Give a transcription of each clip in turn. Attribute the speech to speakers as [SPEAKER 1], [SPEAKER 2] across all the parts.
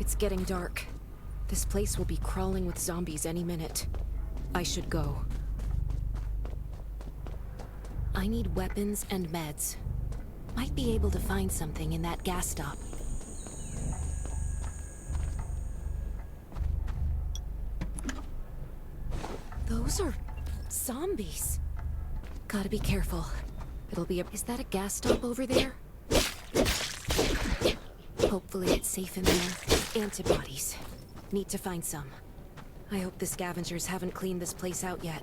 [SPEAKER 1] It's getting dark. This place will be crawling with zombies any minute. I should go. I need weapons and meds. Might be able to find something in that gas stop. Those are zombies. Gotta be careful. It'll be a... Is that a gas stop over there? Hopefully it's safe in there. Antibodies. Need to find some. I hope the scavengers haven't cleaned this place out yet.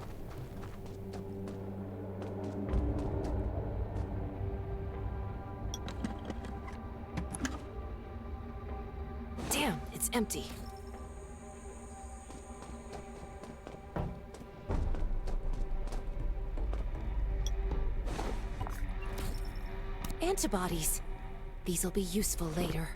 [SPEAKER 1] Damn, it's empty. Antibodies. These'll be useful later.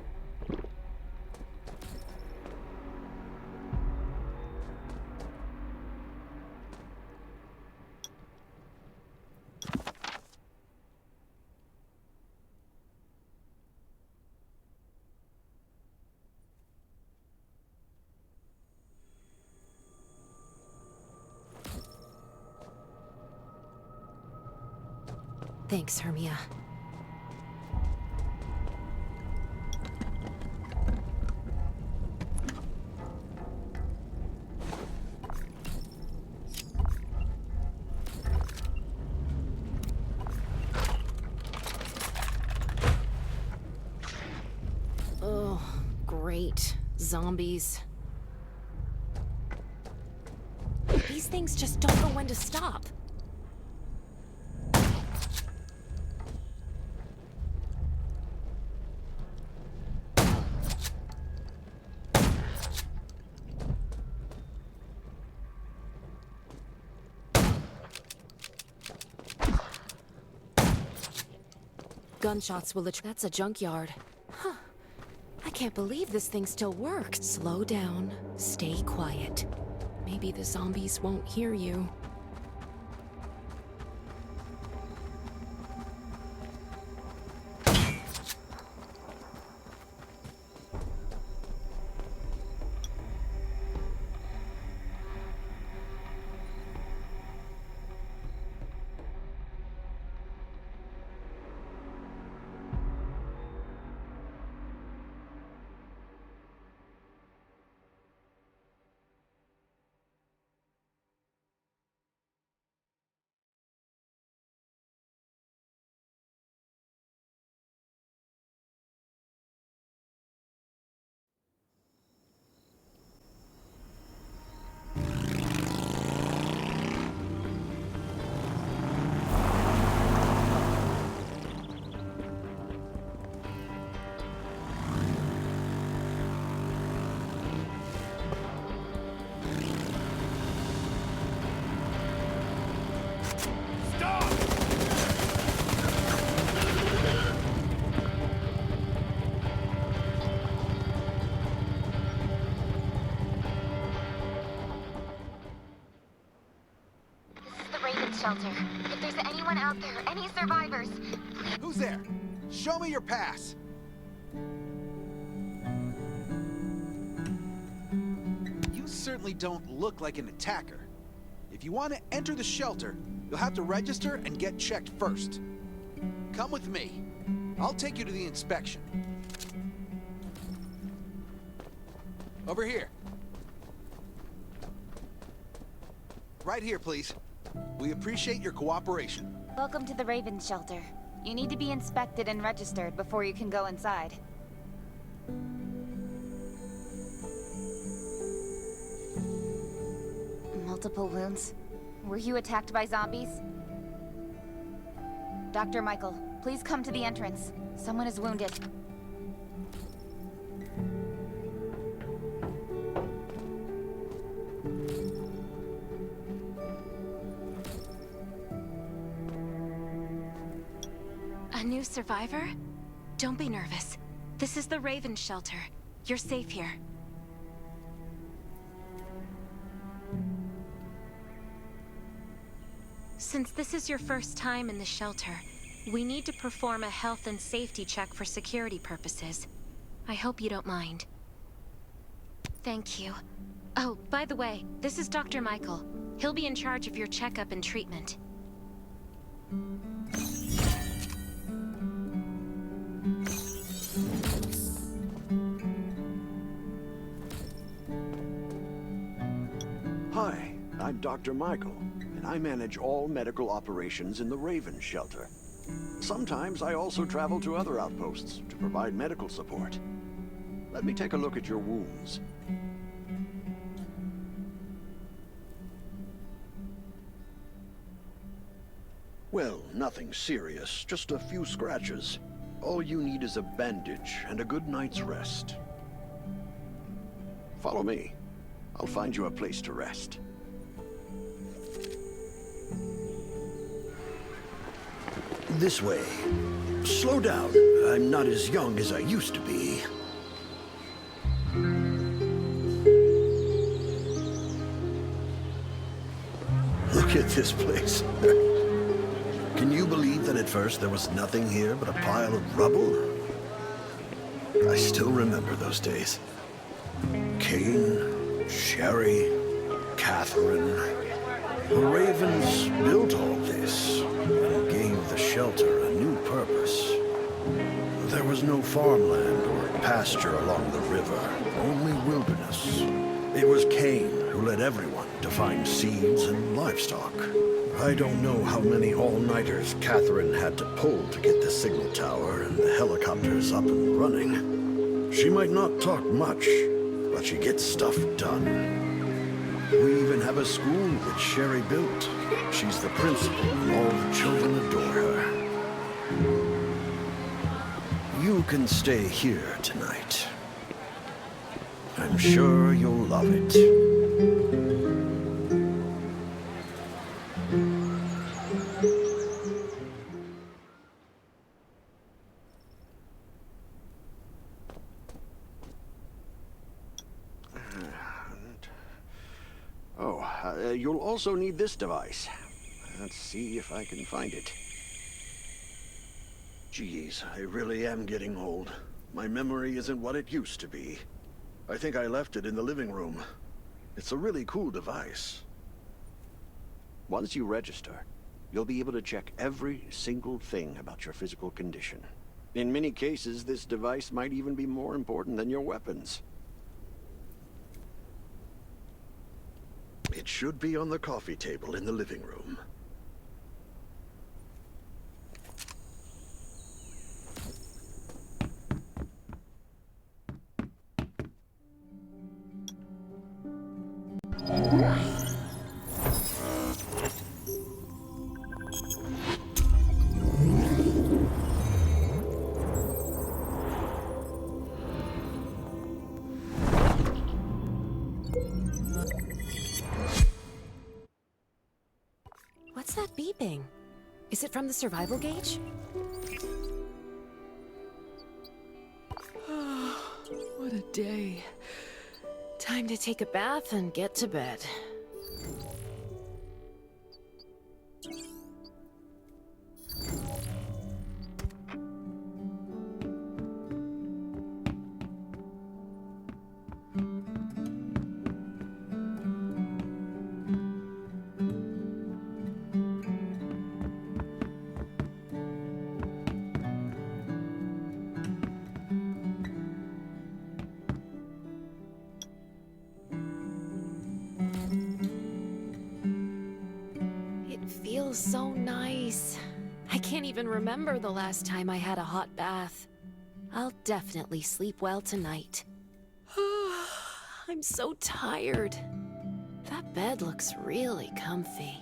[SPEAKER 1] Thanks, Hermia. Oh, great. Zombies. These things just don't know when to stop. Gunshots will That's a junkyard. Huh. I can't believe this thing still works. Slow down. Stay quiet. Maybe the zombies won't hear you.
[SPEAKER 2] Shelter. If there's anyone out there, any survivors...
[SPEAKER 3] Who's there? Show me your pass! You certainly don't look like an attacker. If you want to enter the shelter, you'll have to register and get checked first. Come with me. I'll take you to the inspection. Over here. Right here, please. We appreciate your cooperation.
[SPEAKER 2] Welcome to the Raven Shelter. You need to be inspected and registered before you can go inside. Multiple wounds. Were you attacked by zombies? Dr. Michael, please come to the entrance. Someone is wounded.
[SPEAKER 4] A new survivor? Don't be nervous. This is the Raven Shelter. You're safe here. Since this is your first time in the shelter, we need to perform a health and safety check for security purposes. I hope you don't mind. Thank you. Oh, by the way, this is Dr. Michael. He'll be in charge of your checkup and treatment.
[SPEAKER 5] Hi, I'm Dr. Michael, and I manage all medical operations in the Raven Shelter. Sometimes I also travel to other outposts to provide medical support. Let me take a look at your wounds. Well, nothing serious, just a few scratches. All you need is a bandage and a good night's rest. Follow me. I'll find you a place to rest. This way. Slow down. I'm not as young as I used to be. Look at this place. Can you believe that at first there was nothing here but a pile of rubble? I still remember those days. Kane, Sherry, Catherine. The Ravens built all this and gave the shelter a new purpose. There was no farmland or pasture along the river, only wilderness. It was Kane who led everyone to find seeds and livestock. I don't know how many all-nighters Catherine had to pull to get the signal tower and the helicopters up and running. She might not talk much, but she gets stuff done. We even have a school which Sherry built. She's the principal, and all the children adore her. You can stay here tonight. I'm sure you'll love it. You'll also need this device. Let's see if I can find it. Geez, I really am getting old. My memory isn't what it used to be. I think I left it in the living room. It's a really cool device. Once you register, you'll be able to check every single thing about your physical condition. In many cases, this device might even be more important than your weapons. It should be on the coffee table in the living room.
[SPEAKER 1] What's that beeping? Is it from the survival gauge? What a day. Time to take a bath and get to bed. Feels so nice. I can't even remember the last time I had a hot bath. I'll definitely sleep well tonight. I'm so tired. That bed looks really comfy.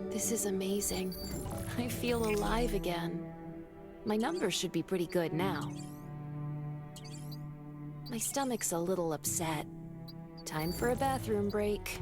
[SPEAKER 1] This is amazing. I feel alive again. My numbers should be pretty good now. My stomach's a little upset. Time for a bathroom break.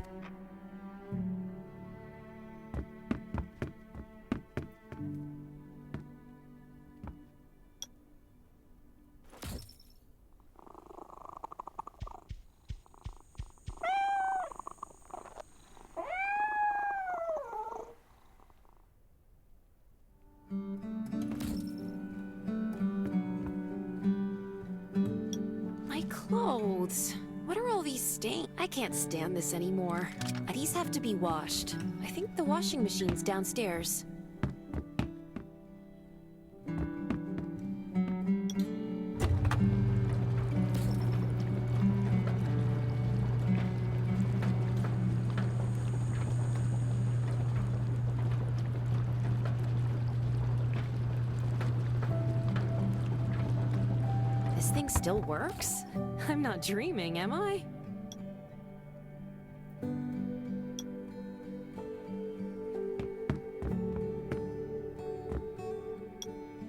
[SPEAKER 1] clothes. What are all these stains? I can't stand this anymore. These have to be washed. I think the washing machine's downstairs. This thing still works? I'm not dreaming, am I?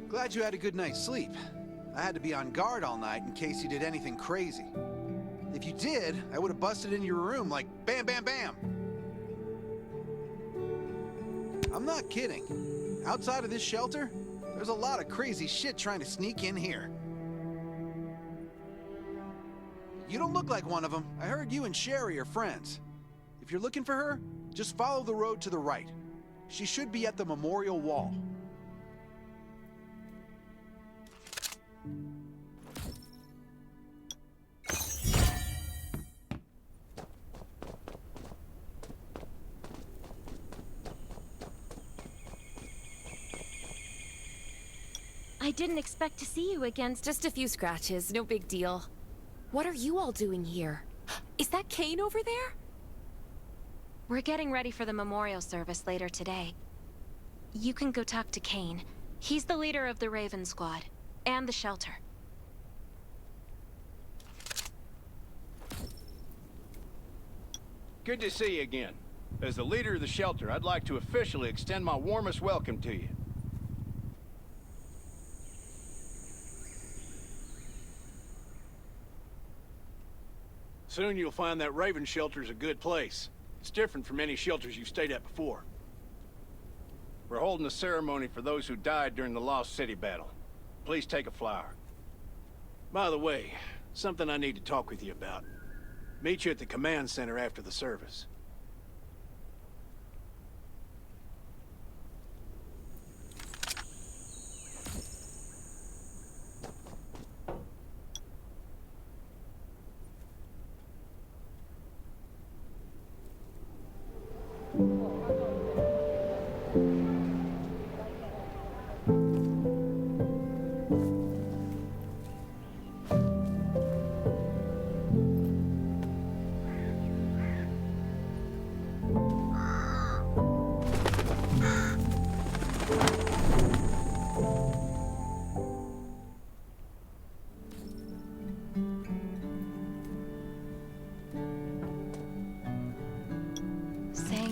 [SPEAKER 3] Glad you had a good night's sleep. I had to be on guard all night in case you did anything crazy. If you did, I would have busted into your room like bam, bam, bam. I'm not kidding. Outside of this shelter, there's a lot of crazy shit trying to sneak in here. You don't look like one of them. I heard you and Sherry are friends. If you're looking for her, just follow the road to the right. She should be at the memorial wall.
[SPEAKER 4] I didn't expect to see you again.
[SPEAKER 1] Just a few scratches, no big deal. What are you all doing here? Is that Kane over there?
[SPEAKER 4] We're getting ready for the memorial service later today. You can go talk to Kane. He's the leader of the Raven Squad, and the shelter.
[SPEAKER 6] Good to see you again. As the leader of the shelter, I'd like to officially extend my warmest welcome to you. Soon you'll find that Raven shelter's a good place. It's different from any shelters you've stayed at before. We're holding a ceremony for those who died during the Lost City battle. Please take a flower. By the way, something I need to talk with you about. Meet you at the command center after the service.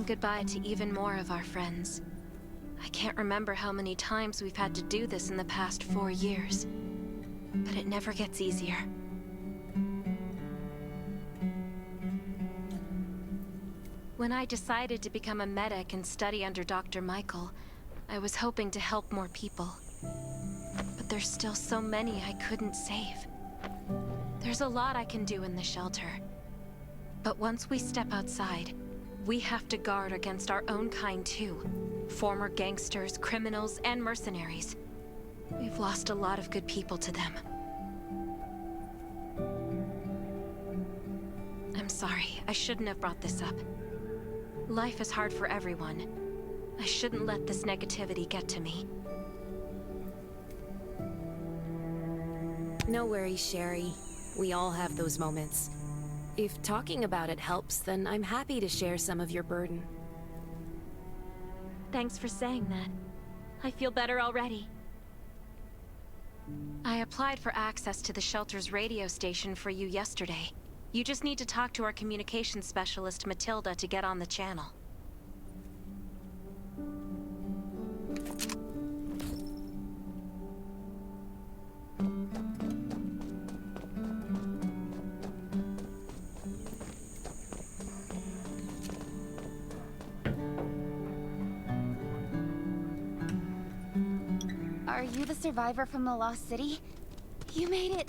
[SPEAKER 4] Goodbye to even more of our friends. I can't remember how many times we've had to do this in the past 4 years, but it never gets easier. When I decided to become a medic and study under Dr. Michael, I was hoping to help more people. But there's still so many I couldn't save. There's a lot I can do in the shelter. But once we step outside, we have to guard against our own kind too. Former gangsters, criminals, and mercenaries. We've lost a lot of good people to them. I'm sorry, I shouldn't have brought this up. Life is hard for everyone. I shouldn't let this negativity get to me.
[SPEAKER 1] No worries, Sherry. We all have those moments. If talking about it helps, then I'm happy to share some of your burden.
[SPEAKER 4] Thanks for saying that. I feel better already. I applied for access to the shelter's radio station for you yesterday. You just need to talk to our communications specialist, Matilda, to get on the channel.
[SPEAKER 2] Are you the survivor from the Lost City? You made it.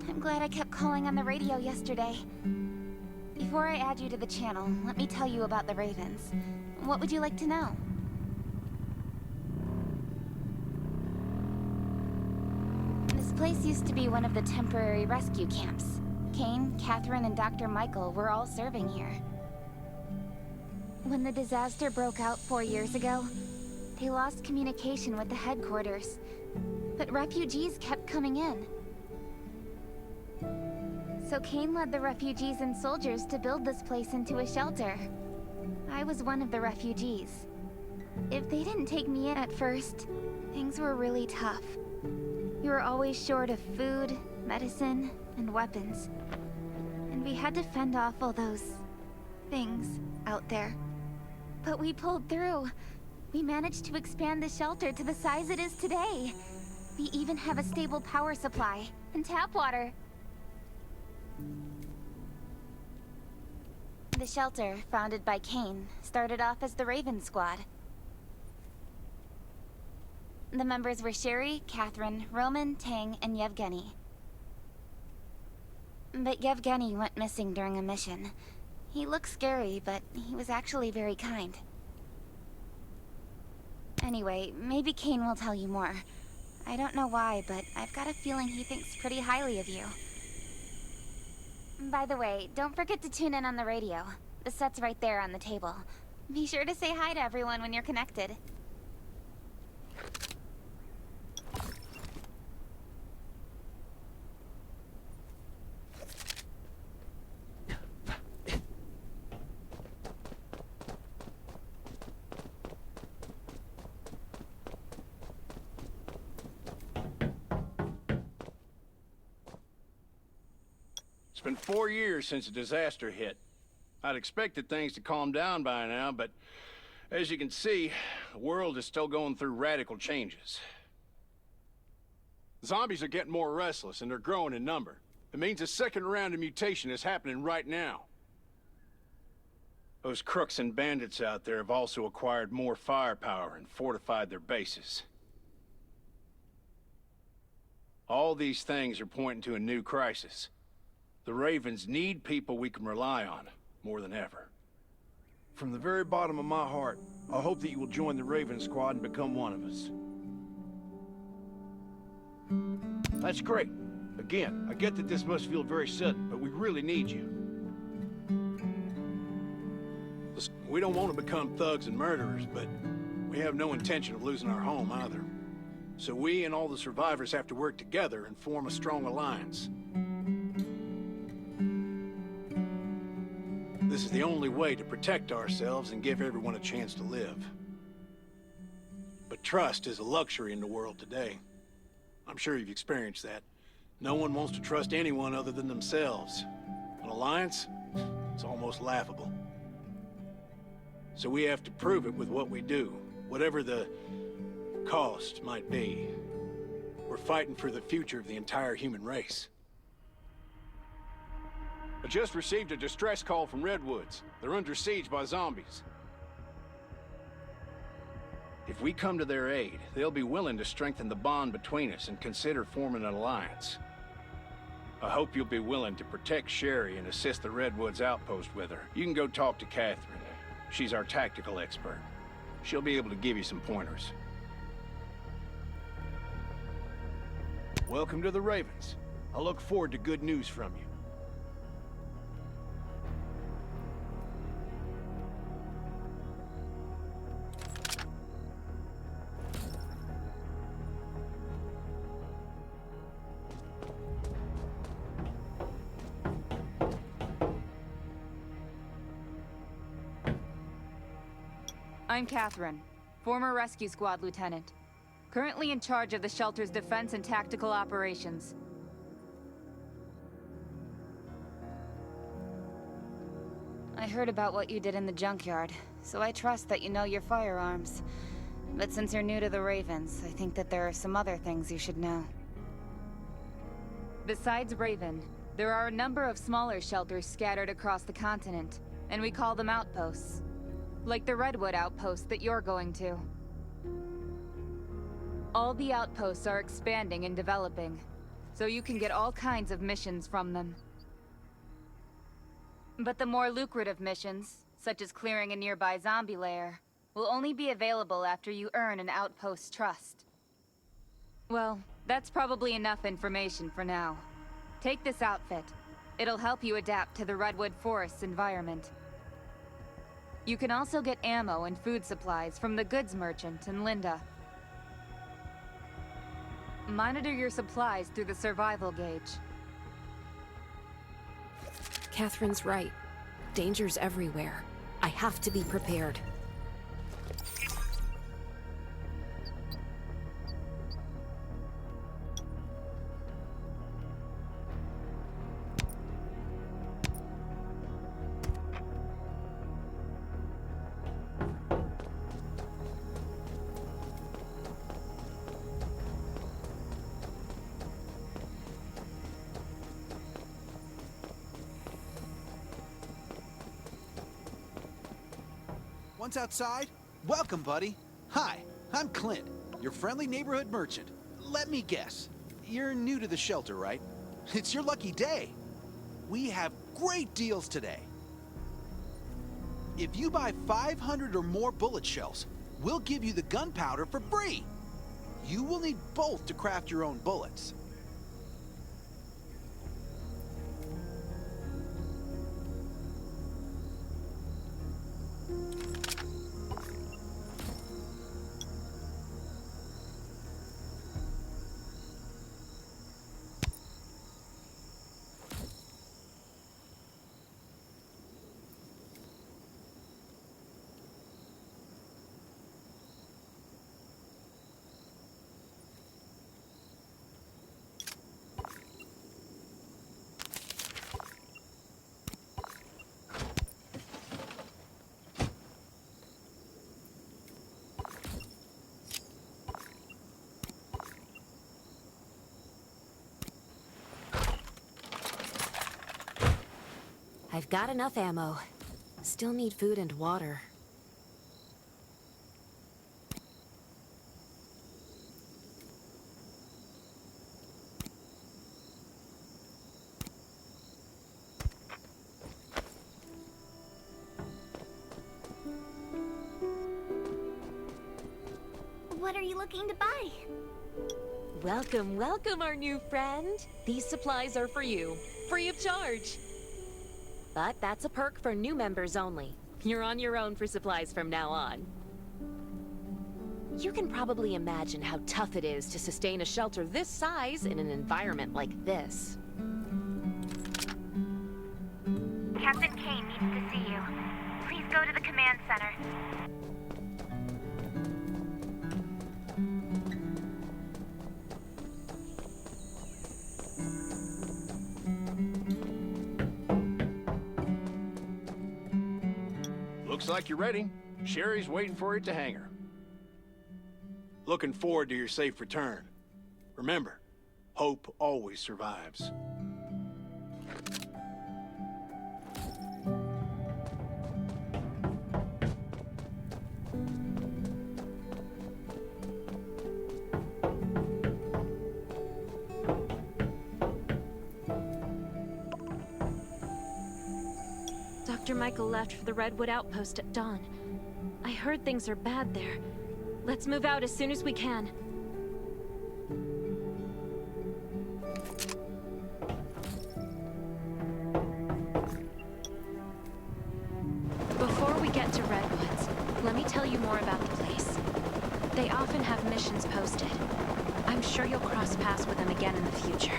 [SPEAKER 2] I'm glad I kept calling on the radio yesterday. Before I add you to the channel, let me tell you about the Ravens. What would you like to know? This place used to be one of the temporary rescue camps. Kane, Catherine, and Dr. Michael were all serving here. When the disaster broke out 4 years ago, they lost communication with the headquarters. But refugees kept coming in. So Kane led the refugees and soldiers to build this place into a shelter. I was one of the refugees. If they didn't take me in at first, things were really tough. We were always short of food, medicine, and weapons. And we had to fend off all those things out there. But we pulled through. We managed to expand the shelter to the size it is today. We even have a stable power supply and tap water. The shelter, founded by Kane, started off as the Raven Squad. The members were Sherry, Catherine, Roman, Tang, and Yevgeny. But Yevgeny went missing during a mission. He looked scary, but he was actually very kind. Anyway, maybe Kane will tell you more. I don't know why, but I've got a feeling he thinks pretty highly of you. By the way, don't forget to tune in on the radio. The set's right there on the table. Be sure to say hi to everyone when you're connected.
[SPEAKER 6] It's been 4 years since the disaster hit. I'd expected things to calm down by now, but as you can see, the world is still going through radical changes. Zombies are getting more restless, and they're growing in number. It means a second round of mutation is happening right now. Those crooks and bandits out there have also acquired more firepower and fortified their bases. All these things are pointing to a new crisis. The Ravens need people we can rely on, more than ever.
[SPEAKER 5] From the very bottom of my heart, I hope that you will join the Raven Squad and become one of us.
[SPEAKER 6] That's great. Again, I get that this must feel very sudden, but we really need you. Listen, we don't want to become thugs and murderers, but we have no intention of losing our home either. So we and all the survivors have to work together and form a strong alliance. This is the only way to protect ourselves and give everyone a chance to live. But trust is a luxury in the world today. I'm sure you've experienced that. No one wants to trust anyone other than themselves. An alliance? It's almost laughable. So we have to prove it with what we do, whatever the cost might be. We're fighting for the future of the entire human race. I just received a distress call from Redwoods. They're under siege by zombies. If we come to their aid, they'll be willing to strengthen the bond between us and consider forming an alliance. I hope you'll be willing to protect Sherry and assist the Redwoods outpost with her. You can go talk to Catherine. She's our tactical expert. She'll be able to give you some pointers. Welcome to the Ravens. I look forward to good news from you.
[SPEAKER 7] I'm Catherine, former Rescue Squad Lieutenant. Currently in charge of the shelter's defense and tactical operations. I heard about what you did in the junkyard, so I trust that you know your firearms. But since you're new to the Ravens, I think that there are some other things you should know. Besides Raven, there are a number of smaller shelters scattered across the continent, and we call them outposts. Like the Redwood outpost that you're going to. All the outposts are expanding and developing, so you can get all kinds of missions from them. But the more lucrative missions, such as clearing a nearby zombie lair, will only be available after you earn an outpost's trust. Well, that's probably enough information for now. Take this outfit. It'll help you adapt to the Redwood Forest's environment. You can also get ammo and food supplies from the goods merchant in Linda. Monitor your supplies through the survival gauge.
[SPEAKER 1] Catherine's right. Danger's everywhere. I have to be prepared.
[SPEAKER 3] Once outside, welcome, buddy. Hi, I'm Clint, your friendly neighborhood merchant. Let me guess, you're new to the shelter, right? It's your lucky day. We have great deals today. If you buy 500 or more bullet shells, we'll give you the gunpowder for free. You will need both to craft your own bullets.
[SPEAKER 1] I've got enough ammo. Still need food and water.
[SPEAKER 2] What are you looking to buy?
[SPEAKER 8] Welcome, welcome, our new friend. These supplies are for you, free of charge. But that's a perk for new members only. You're on your own for supplies from now on. You can probably imagine how tough it is to sustain a shelter this size in an environment like this.
[SPEAKER 2] Captain Kane needs to see you. Please go to the command center.
[SPEAKER 6] Looks like you're ready. Sherry's waiting for you at the hangar. Looking forward to your safe return. Remember, hope always survives.
[SPEAKER 4] Dr. Michael left for the Redwood Outpost at dawn. I heard things are bad there. Let's move out as soon as we can. Before we get to Redwoods, let me tell you more about the place. They often have missions posted. I'm sure you'll cross paths with them again in the future.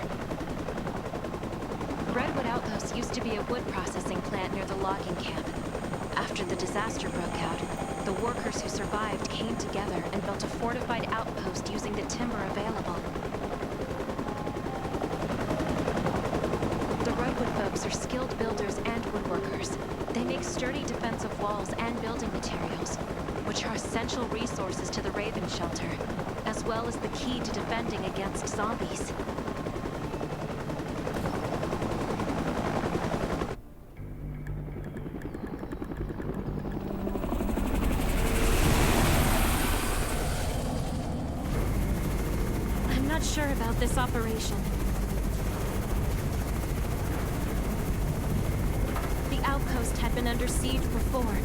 [SPEAKER 4] Redwood Outpost used to be a wood processing plant near the logging camp. After the disaster broke out, the workers who survived came together and built a fortified outpost using the timber available. The Redwood folks are skilled builders and woodworkers. They make sturdy defensive walls and building materials, which are essential resources to the Raven Shelter, as well as the key to defending against zombies. Sure about this operation. The outpost had been under siege before.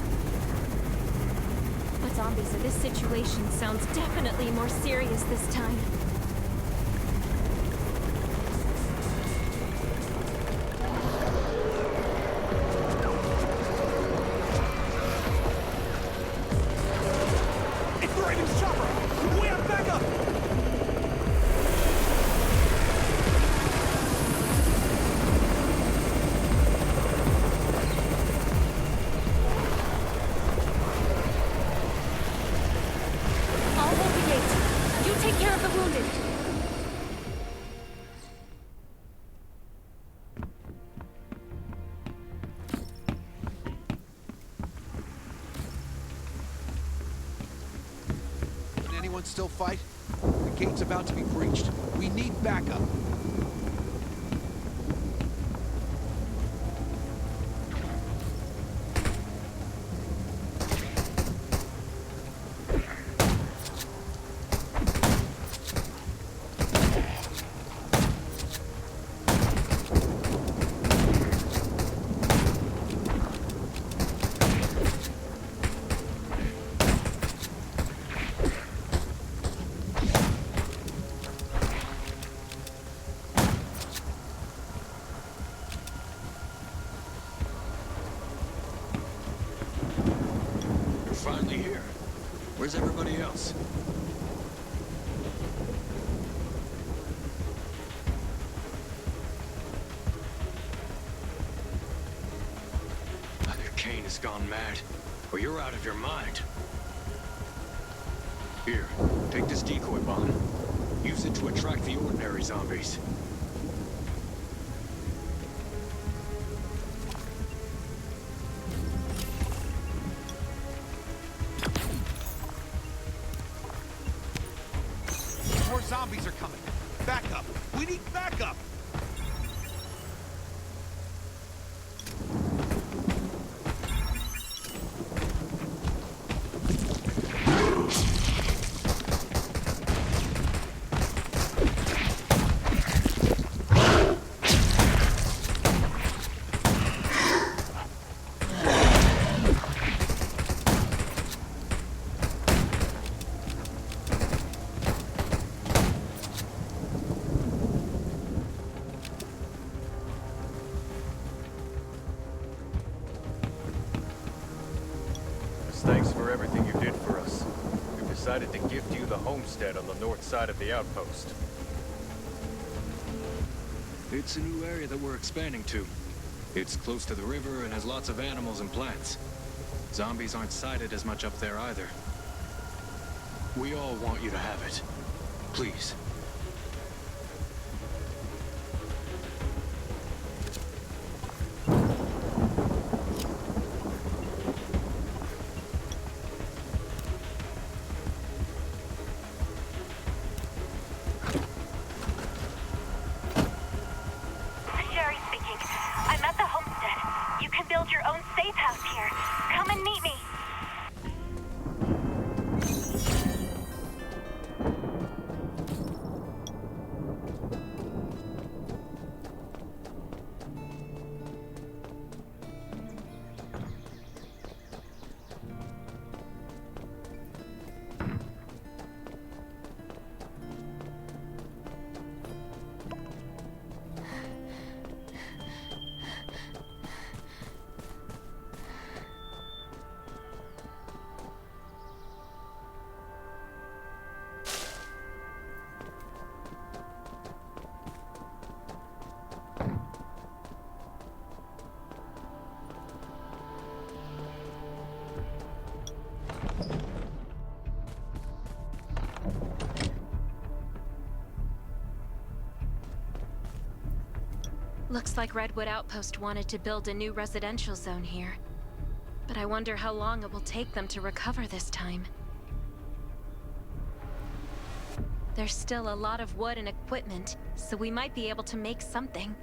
[SPEAKER 4] But zombies in this situation sounds definitely more serious this time.
[SPEAKER 3] anyone still fight? The gate's about to be breached. We need backup.
[SPEAKER 9] Finally here. Where's everybody else? Either Kane has gone mad, or you're out of your mind. Here, take this decoy bomb. Use it to attract the ordinary zombies.
[SPEAKER 3] More zombies are coming. Backup. We need backup.
[SPEAKER 10] Thanks for everything you did for us. We've decided to gift you the homestead on the north side of the outpost.
[SPEAKER 9] It's a new area that we're expanding to. It's close to the river and has lots of animals and plants. Zombies aren't sighted as much up there either. We all want you to have it. Please.
[SPEAKER 11] Sherry speaking. I'm at the homestead. You can build your own safe house here. Come and meet me.
[SPEAKER 4] Looks like Redwood Outpost wanted to build a new residential zone here. But I wonder how long it will take them to recover this time. There's still a lot of wood and equipment, so we might be able to make something.